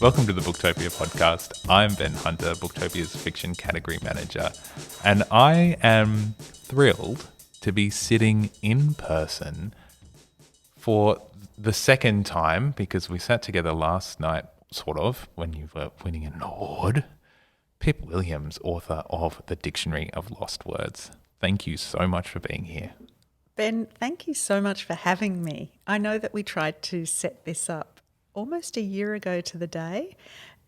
Welcome to the Booktopia podcast. I'm Ben Hunter, Booktopia's fiction category manager, and I am thrilled to be sitting in person for the second time, because we sat together last night, sort of, when you were winning an award. Pip Williams, author of The Dictionary of Lost Words. Thank you so much for being here. Ben, thank you so much for having me. I know that we tried to set this up almost a year ago to the day,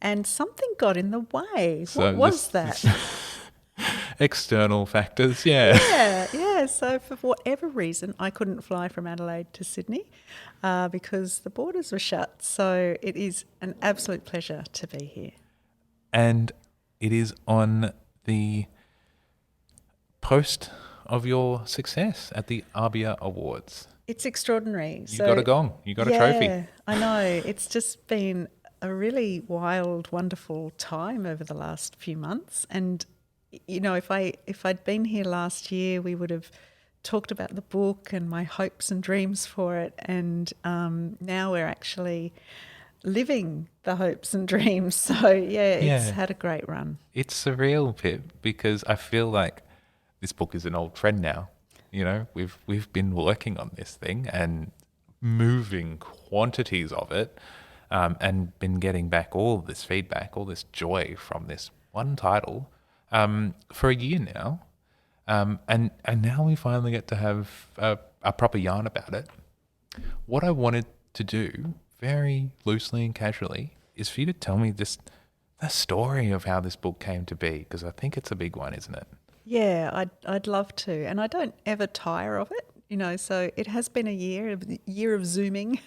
and something got in the way. What was that? External factors, yeah. Yeah. So for whatever reason, I couldn't fly from Adelaide to Sydney because the borders were shut. So it is an absolute pleasure to be here. And it is on the post of your success at the ABIA Awards. It's extraordinary. You got a gong. You got a trophy. Yeah, I know. It's just been a really wild, wonderful time over the last few months. And, you know, if I'd been here last year, we would have talked about the book and my hopes and dreams for it. And now we're actually living the hopes and dreams. So, it's had a great run. It's surreal, Pip, because I feel like this book is an old friend now. You know, we've been working on this thing and moving quantities of it, and been getting back all this feedback, all this joy from this one title for a year now. And now we finally get to have a proper yarn about it. What I wanted to do, very loosely and casually, is for you to tell me just the story of how this book came to be, because I think it's a big one, isn't it? Yeah, I'd love to, and I don't ever tire of it, you know. So it has been a year of Zooming,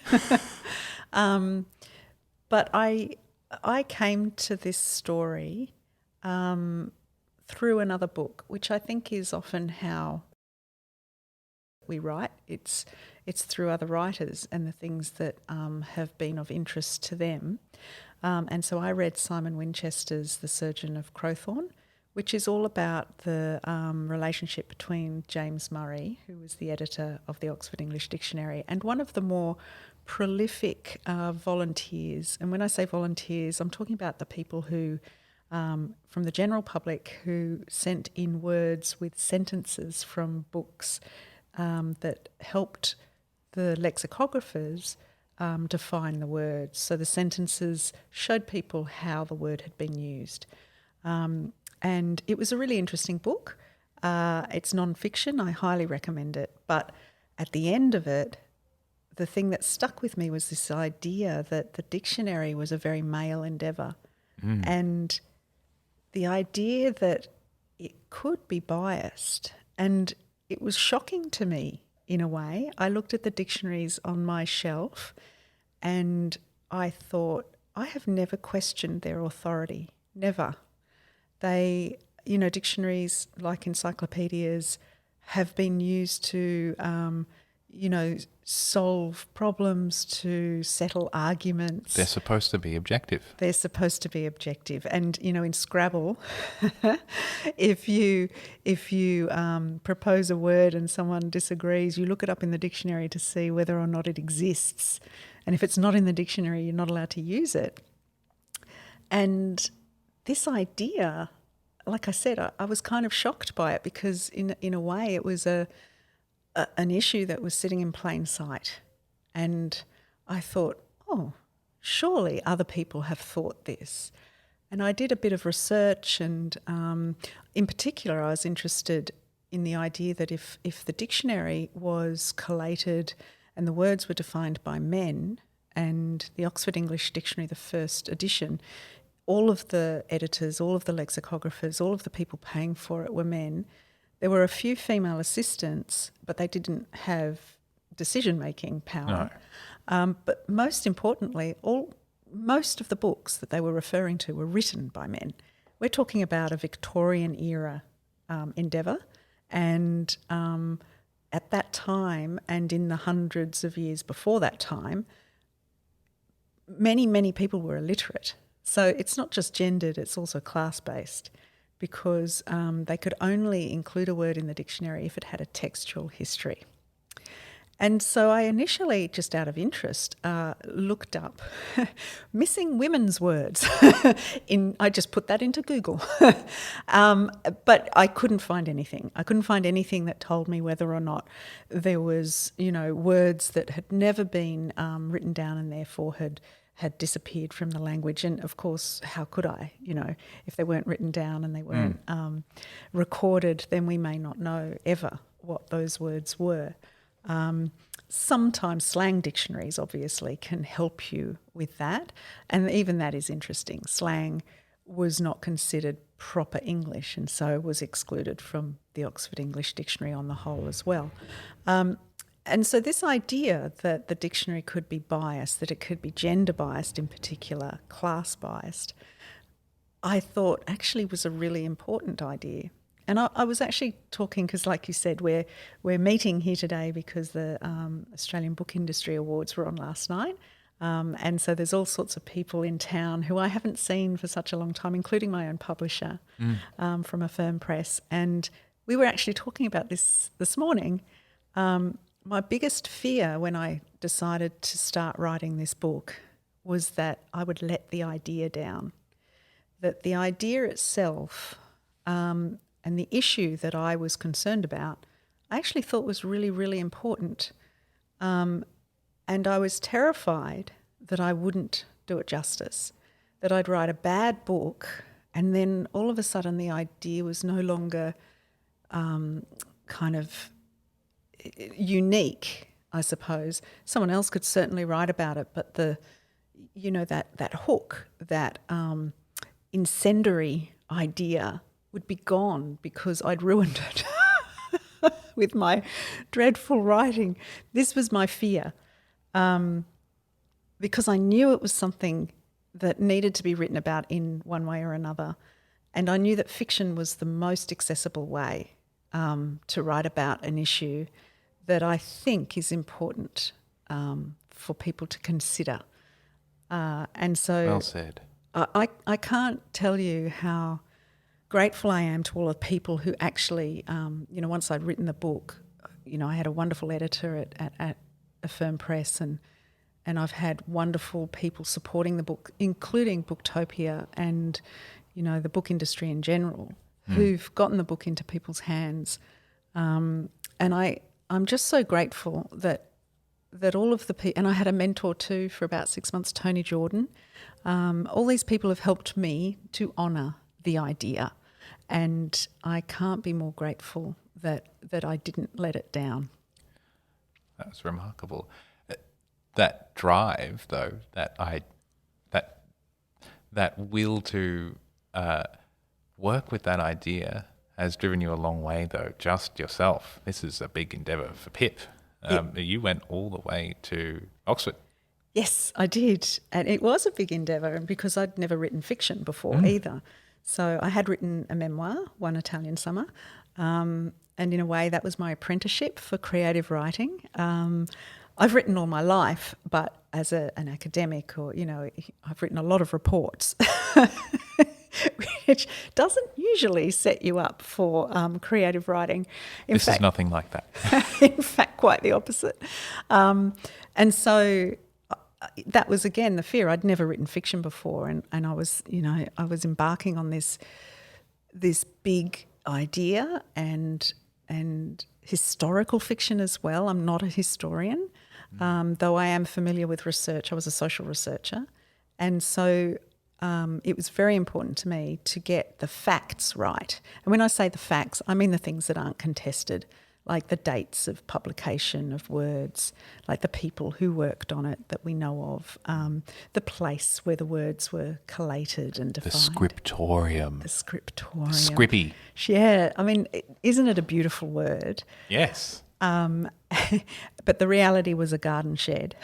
but I came to this story through another book, which I think is often how we write. It's through other writers and the things that have been of interest to them, and so I read Simon Winchester's The Surgeon of Crowthorne, which is all about the relationship between James Murray, who was the editor of the Oxford English Dictionary, and one of the more prolific volunteers. And when I say volunteers, I'm talking about the people who, from the general public, who sent in words with sentences from books that helped the lexicographers define the words. So the sentences showed people how the word had been used. And it was a really interesting book. It's non-fiction. I highly recommend it. But at the end of it, the thing that stuck with me was this idea that the dictionary was a very male endeavour. And the idea that it could be biased. And it was shocking to me in a way. I looked at the dictionaries on my shelf and I thought, I have never questioned their authority. Never. They, you know, dictionaries like encyclopedias have been used to, solve problems, to settle arguments. They're supposed to be objective. And, you know, in Scrabble, if you propose a word and someone disagrees, you look it up in the dictionary to see whether or not it exists. And if it's not in the dictionary, you're not allowed to use it. And this idea, like I said, I was kind of shocked by it because in a way it was an issue that was sitting in plain sight. And I thought, oh, surely other people have thought this. And I did a bit of research and in particular I was interested in the idea that if the dictionary was collated and the words were defined by men, and the Oxford English Dictionary, the first edition, all of the editors, all of the lexicographers, all of the people paying for it were men. There were a few female assistants, but they didn't have decision-making power. No. But most importantly, most of the books that they were referring to were written by men. We're talking about a Victorian era endeavour, and at that time and in the hundreds of years before that time, many people were illiterate. So it's not just gendered, it's also class-based, because they could only include a word in the dictionary if it had a textual history. And so I initially, just out of interest, looked up missing women's words. I just put that into Google. But I couldn't find anything. I couldn't find anything that told me whether or not there was, words that had never been written down and therefore had disappeared from the language. And of course, how could I? If they weren't written down and they weren't recorded, then we may not know ever what those words were. Sometimes slang dictionaries obviously can help you with that, and even that is interesting. Slang was not considered proper English and so was excluded from the Oxford English Dictionary on the whole as well. And so this idea that the dictionary could be biased, that it could be gender biased in particular, class biased, I thought actually was a really important idea. And I was actually talking because, like you said, we're meeting here today because the Australian Book Industry Awards were on last night. And so there's all sorts of people in town who I haven't seen for such a long time, including my own publisher from Affirm Press. And we were actually talking about this morning. My biggest fear when I decided to start writing this book was that I would let the idea down, that the idea itself and the issue that I was concerned about, I actually thought was really, really important. And I was terrified that I wouldn't do it justice, that I'd write a bad book and then all of a sudden the idea was no longer kind of unique, I suppose. Someone else could certainly write about it, but that hook, that incendiary idea would be gone because I'd ruined it with my dreadful writing. This was my fear, because I knew it was something that needed to be written about in one way or another, and I knew that fiction was the most accessible way to write about an issue that I think is important for people to consider. And so, well said. I can't tell you how grateful I am to all the people who actually, once I'd written the book, I had a wonderful editor at Affirm Press, and I've had wonderful people supporting the book, including Booktopia and, the book industry in general, who've gotten the book into people's hands. And I'm just so grateful that all of the people, and I had a mentor too for about 6 months, Tony Jordan. All these people have helped me to honour the idea, and I can't be more grateful that I didn't let it down. That's remarkable. That drive, though, that will to work with that idea has driven you a long way, though. Just yourself. This is a big endeavour for Pip. You went all the way to Oxford. Yes, I did, and it was a big endeavour, and because I'd never written fiction before either. So I had written a memoir, One Italian Summer, and in a way that was my apprenticeship for creative writing. I've written all my life, but as an academic, or I've written a lot of reports, which doesn't usually set you up for creative writing. This is nothing like that. In fact, quite the opposite. And so that was, again, the fear. I'd never written fiction before, and I was, I was embarking on this big idea and historical fiction as well. I'm not a historian, though I am familiar with research. I was a social researcher, and so it was very important to me to get the facts right. And when I say the facts, I mean the things that aren't contested, like the dates of publication of words, like the people who worked on it that we know of, the place where the words were collated and defined. The scriptorium. The scriptorium. Scrippy. Yeah, I mean, isn't it a beautiful word? Yes. But the reality was a garden shed.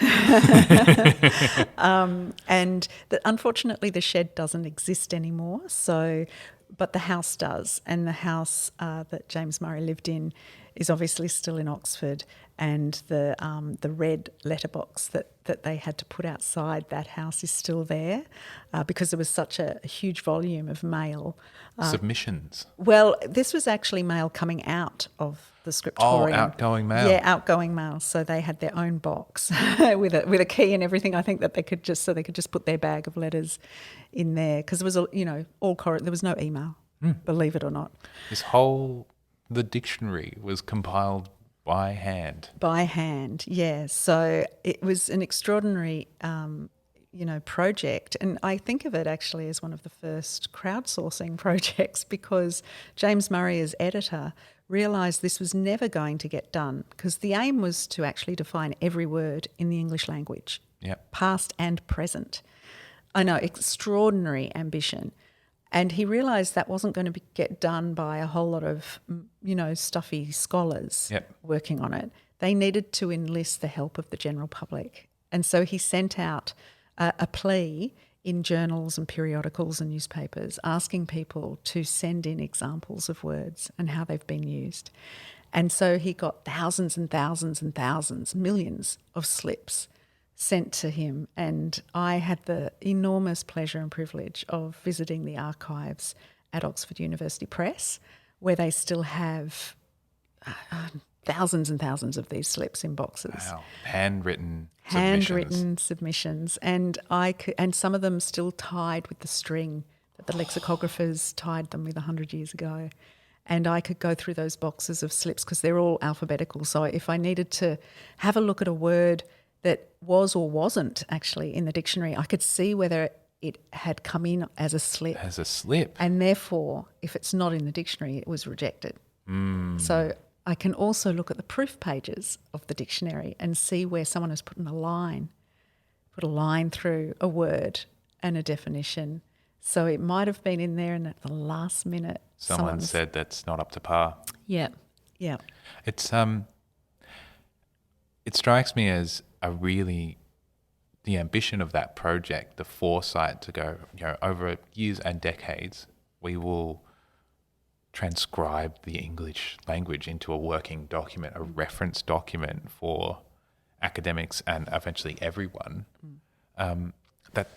And unfortunately the shed doesn't exist anymore, but the house does. And the house that James Murray lived in is obviously still in Oxford, and the red letterbox that they had to put outside that house is still there because there was such a huge volume of mail. Submissions. Well, this was actually mail coming out of the scriptorium. Oh, outgoing mail. Yeah, outgoing mail. So they had their own box with a key and everything. I think that they could just put their bag of letters in there because there was there was no email, believe it or not. The dictionary was compiled by hand. By hand, yeah. So it was an extraordinary project. And I think of it actually as one of the first crowdsourcing projects because James Murray, as editor, realised this was never going to get done because the aim was to actually define every word in the English language, past and present. I know, extraordinary ambition. And he realised that wasn't going to get done by a whole lot of, stuffy scholars working on it. They needed to enlist the help of the general public. And so he sent out a plea in journals and periodicals and newspapers asking people to send in examples of words and how they've been used. And so he got thousands and thousands and thousands, millions of slips sent to him, and I had the enormous pleasure and privilege of visiting the archives at Oxford University Press, where they still have thousands and thousands of these slips in boxes. Wow, handwritten submissions, and and some of them still tied with the string that the lexicographers tied them with 100 years ago. And I could go through those boxes of slips because they're all alphabetical. So if I needed to have a look at a word that was or wasn't actually in the dictionary, I could see whether it had come in as a slip. As a slip. And therefore, if it's not in the dictionary, it was rejected. So I can also look at the proof pages of the dictionary and see where someone has put a line through a word and a definition. So it might have been in there and at the last minute someone said that's not up to par. Yeah. It strikes me as the ambition of that project, the foresight to go, over years and decades, we will transcribe the English language into a working document, a reference document for academics and eventually everyone. That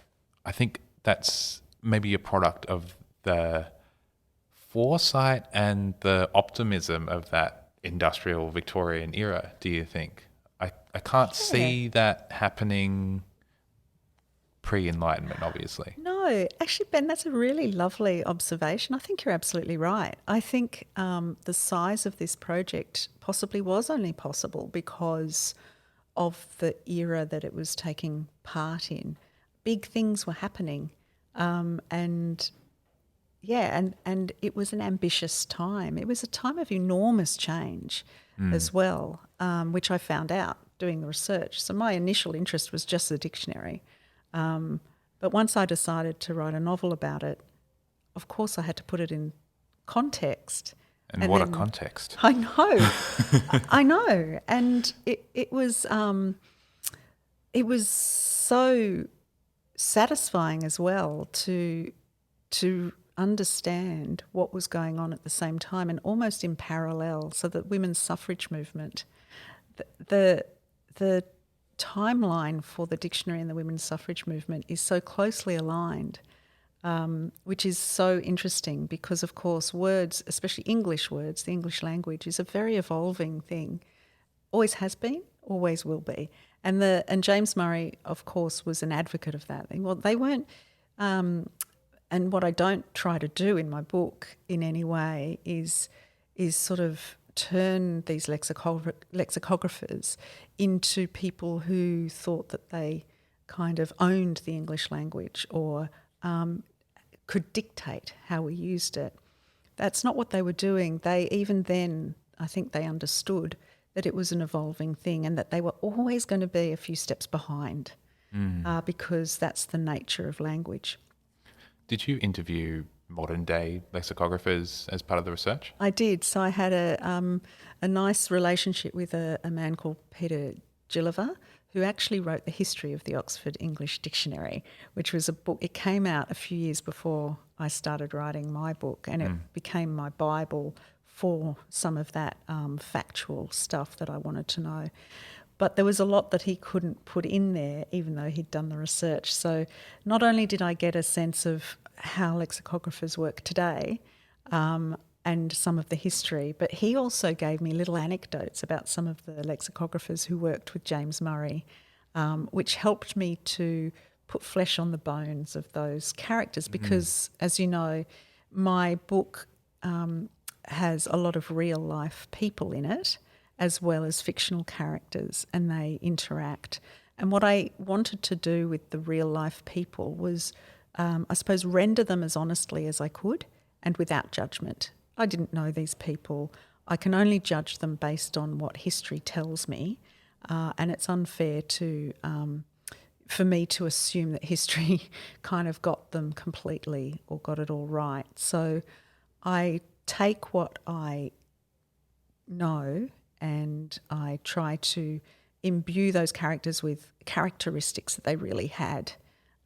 I think that's maybe a product of the foresight and the optimism of that industrial Victorian era, do you think? I can't see that happening pre-Enlightenment, obviously. No, actually, Ben, that's a really lovely observation. I think you're absolutely right. I think the size of this project possibly was only possible because of the era that it was taking part in. Big things were happening, and it was an ambitious time. It was a time of enormous change as well, which I found out doing the research. So my initial interest was just the dictionary. But once I decided to write a novel about it, of course I had to put it in context. And what a context. I know. I know. And it was so satisfying as well to understand what was going on at the same time and almost in parallel. So the women's suffrage movement, the timeline for the dictionary and the women's suffrage movement is so closely aligned, which is so interesting because, of course, words, especially English words, the English language is a very evolving thing. Always has been, always will be. And James Murray, of course, was an advocate of that. Well, they weren't, and what I don't try to do in my book in any way is sort of turn these lexicographers into people who thought that they kind of owned the English language or could dictate how we used it. That's not what they were doing. They, even then, I think they understood that it was an evolving thing and that they were always going to be a few steps behind because that's the nature of language. Did you interview modern day lexicographers as part of the research? I did. So I had a nice relationship with a man called Peter Gilliver, who actually wrote the history of the Oxford English Dictionary, which was a book. It came out a few years before I started writing my book, and it became my Bible for some of that factual stuff that I wanted to know. But there was a lot that he couldn't put in there, even though he'd done the research. So not only did I get a sense of how lexicographers work today and some of the history, but he also gave me little anecdotes about some of the lexicographers who worked with James Murray, which helped me to put flesh on the bones of those characters because, as you know, my book has a lot of real life people in it, as well as fictional characters, and they interact. And what I wanted to do with the real life people was, I suppose, render them as honestly as I could and without judgment. I didn't know these people. I can only judge them based on what history tells me, and it's unfair for me to assume that history kind of got them completely or got it all right. So I take what I know and I try to imbue those characters with characteristics that they really had,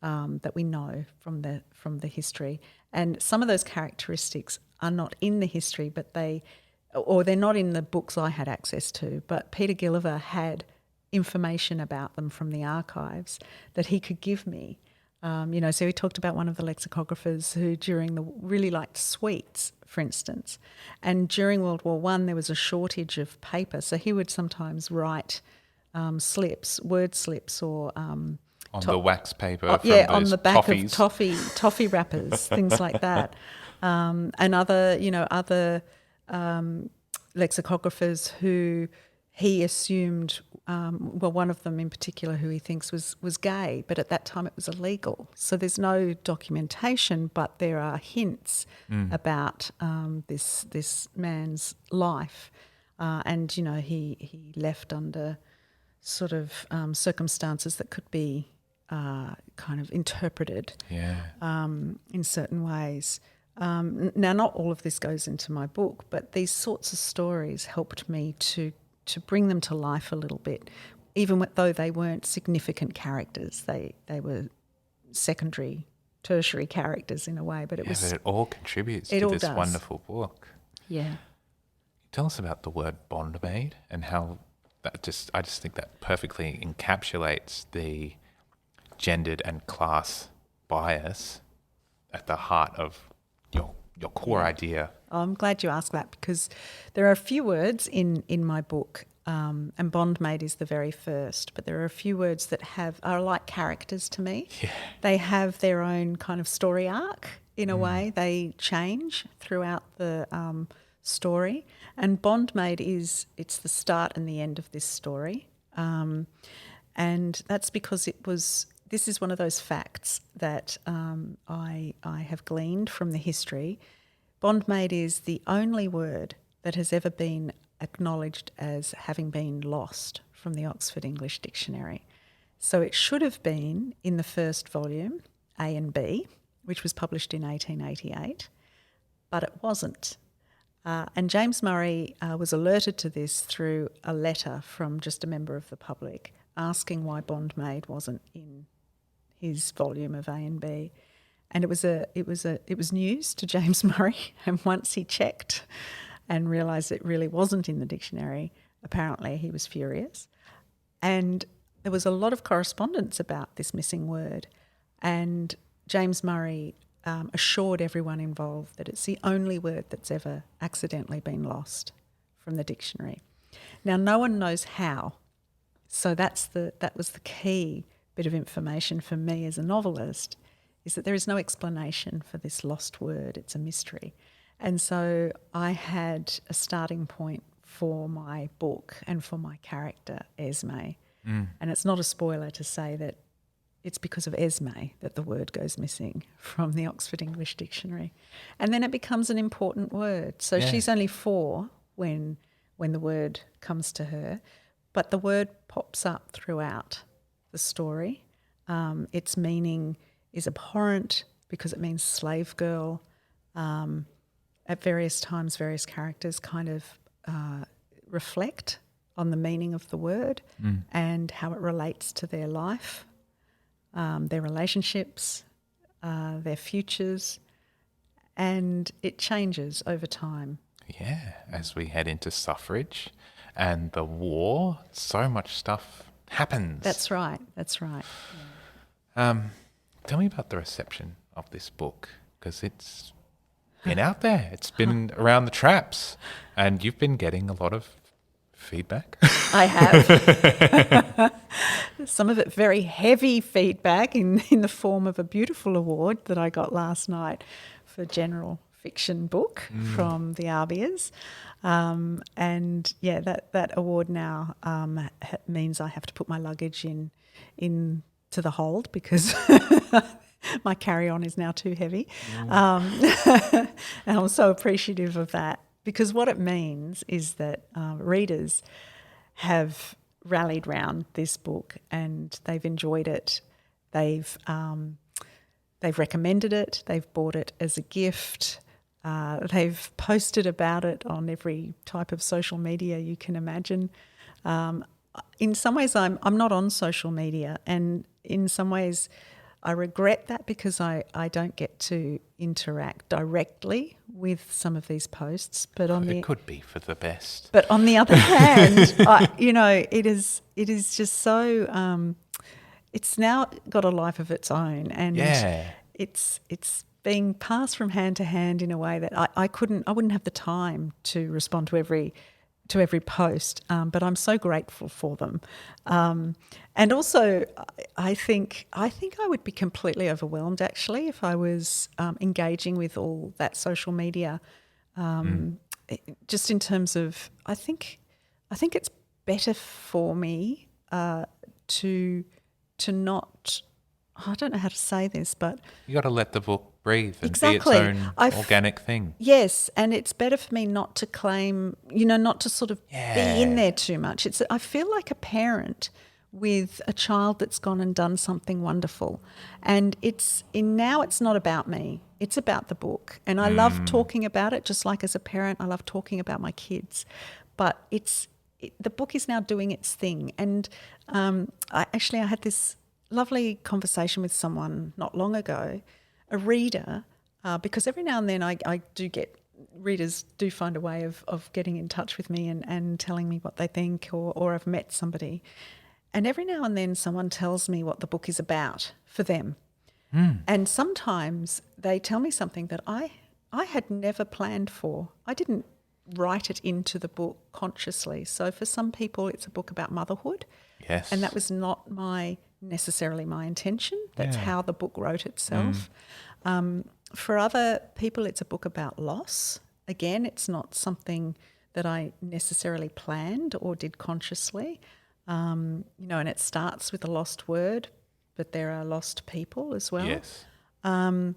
that we know from the history. And some of those characteristics are not in the history, but they're not in the books I had access to. But Peter Gilliver had information about them from the archives that he could give me. So he talked about one of the lexicographers who really liked sweets, for instance. And during World War I, there was a shortage of paper. So he would sometimes write word slips or... on the wax paper on the back of toffee wrappers, things like that. And other lexicographers who he assumed, one of them in particular who he thinks was gay, but at that time it was illegal. So there's no documentation, but there are hints about this man's life. And, he left under sort of circumstances that could be kind of interpreted in certain ways. Now, not all of this goes into my book, but these sorts of stories helped me to bring them to life a little bit, even though they weren't significant characters. They were secondary, tertiary characters in a way, but but it all contributes to this wonderful book. Yeah. Tell us about the word Bondmade and how I just think that perfectly encapsulates the gendered and class bias at the heart of your core idea. Oh, I'm glad you asked that because there are a few words in my book, and Bondmade is the very first, but there are a few words that are like characters to me. Yeah. They have their own kind of story arc in a way. They change throughout the story. And Bondmade it's the start and the end of this story. And that's because this is one of those facts that I have gleaned from the history. Bondmade is the only word that has ever been acknowledged as having been lost from the Oxford English Dictionary. So it should have been in the first volume, A and B, which was published in 1888, but it wasn't. And James Murray was alerted to this through a letter from just a member of the public asking why Bondmade wasn't in his volume of A and B. And it was news to James Murray. And once he checked and realised it really wasn't in the dictionary, apparently he was furious. And there was a lot of correspondence about this missing word. And James Murray assured everyone involved that it's the only word that's ever accidentally been lost from the dictionary. Now, no one knows how. So that was the key bit of information for me as a novelist, is that there is no explanation for this lost word. It's a mystery. And so I had a starting point for my book and for my character, Esme. And it's not a spoiler to say that it's because of Esme that the word goes missing from the Oxford English Dictionary. And then it becomes an important word. So she's only 4 when the word comes to her, but the word pops up throughout the story. Its meaning is abhorrent because it means slave girl. At various times, various characters kind of reflect on the meaning of the word and how it relates to their life, their relationships, their futures, and it changes over time. Yeah, as we head into suffrage and the war, so much stuff happens. That's right. That's right. Tell me about the reception of this book, because it's been out there. It's been around the traps, and you've been getting a lot of feedback. I have. Some of it very heavy feedback in the form of a beautiful award that I got last night for general fiction book from the ABIAs. And yeah, that award now means I have to put my luggage in to the hold because my carry-on is now too heavy. And I'm so appreciative of that, because what it means is that readers have rallied round this book and they've enjoyed it. They've recommended it. They've bought it as a gift. They've posted about it on every type of social media you can imagine. In some ways, I'm not on social media, and in some ways I regret that because I don't get to interact directly with some of these posts. But It could be for the best. But on the other hand, it is just so. It's now got a life of its own, and it's being passed from hand to hand in a way that I wouldn't have the time to respond to every post, but I'm so grateful for them. And also, I think I would be completely overwhelmed actually if I was engaging with all that social media. Just in terms of, I think it's better for me to not. I don't know how to say this, but you got to let the book breathe and exactly. be its own organic thing. Yes, and it's better for me not to claim, not to sort of be in there too much. I feel like a parent with a child that's gone and done something wonderful, and now it's not about me. It's about the book, and I love talking about it. Just like as a parent, I love talking about my kids, but the book is now doing its thing. And I had this lovely conversation with someone not long ago, a reader, because every now and then I do get readers do find a way of getting in touch with me and telling me what they think, or I've met somebody. And every now and then someone tells me what the book is about for them. And sometimes they tell me something that I had never planned for. I didn't write it into the book consciously. So for some people it's a book about motherhood. Yes. And that was not necessarily my intention. That's how the book wrote itself. For other people, it's a book about loss. Again, it's not something that I necessarily planned or did consciously. And it starts with a lost word, but there are lost people as well. Yes. And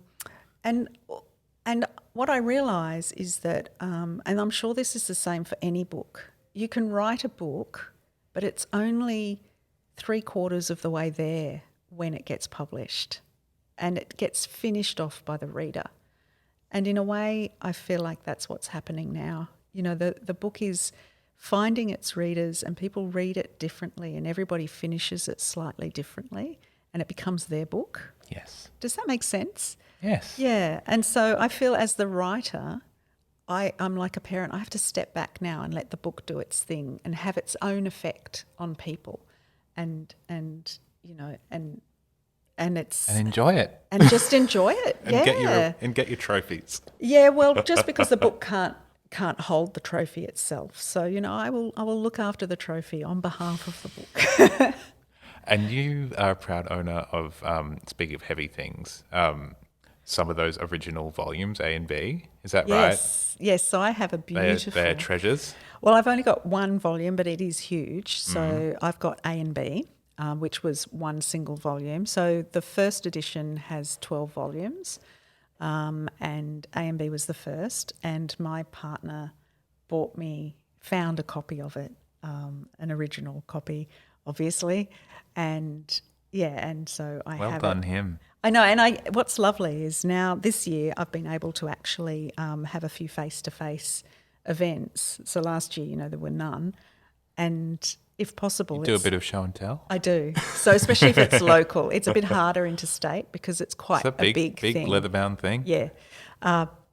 what I realise is that, and I'm sure this is the same for any book, you can write a book, but it's only 3/4 of the way there when it gets published, and it gets finished off by the reader. And in a way, I feel like that's what's happening now. The book is finding its readers, and people read it differently, and everybody finishes it slightly differently, and it becomes their book. Yes. Does that make sense? Yes. Yeah. And so I feel as the writer, I'm like a parent. I have to step back now and let the book do its thing and have its own effect on people. And it's And enjoy it. and just enjoy it. And get your trophies. Yeah, well, just because the book can't hold the trophy itself. So, I will look after the trophy on behalf of the book. And you are a proud owner of, speaking of heavy things, some of those original volumes, A and B. Is that right? Yes. So I have a beautiful... They're treasures. Well, I've only got one volume, but it is huge. So I've got A and B, which was one single volume. So the first edition has 12 volumes, and A and B was the first. And my partner found a copy of it, an original copy, obviously. And so I have it. Well done, him. I know, and what's lovely is now this year I've been able to actually have a few face-to-face events. So last year, there were none, and if possible, You do a bit of show and tell. I do. So especially if it's local, it's a bit harder interstate because it's quite It's a big thing. leather-bound thing. Yeah,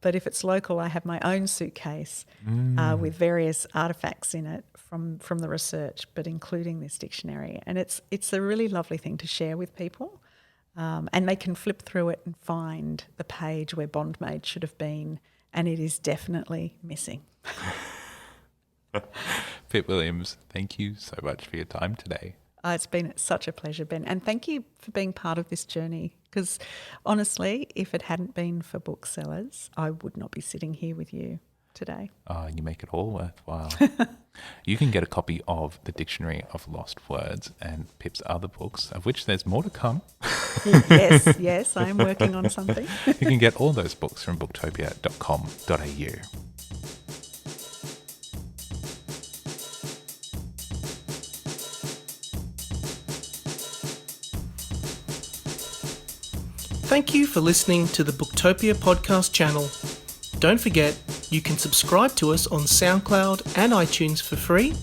But if it's local, I have my own suitcase with various artefacts in it from the research, but including this dictionary. And it's a really lovely thing to share with people. And they can flip through it and find the page where Bondmade should have been, and it is definitely missing. Pip Williams, thank you so much for your time today. It's been such a pleasure, Ben. And thank you for being part of this journey, because honestly, if it hadn't been for booksellers, I would not be sitting here with you today. Oh, you make it all worthwhile. You can get a copy of The Dictionary of Lost Words and Pip's other books, of which there's more to come. Yes, I am working on something. You can get all those books from booktopia.com.au. Thank you for listening to the Booktopia podcast channel. Don't forget, you can subscribe to us on SoundCloud and iTunes for free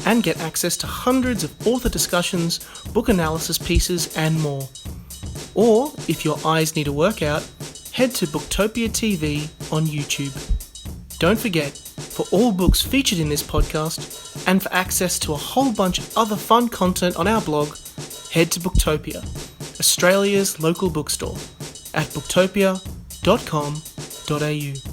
and get access to hundreds of author discussions, book analysis pieces and more. Or, if your eyes need a workout, head to Booktopia TV on YouTube. Don't forget, for all books featured in this podcast and for access to a whole bunch of other fun content on our blog, head to Booktopia, Australia's local bookstore, at booktopia.com.au.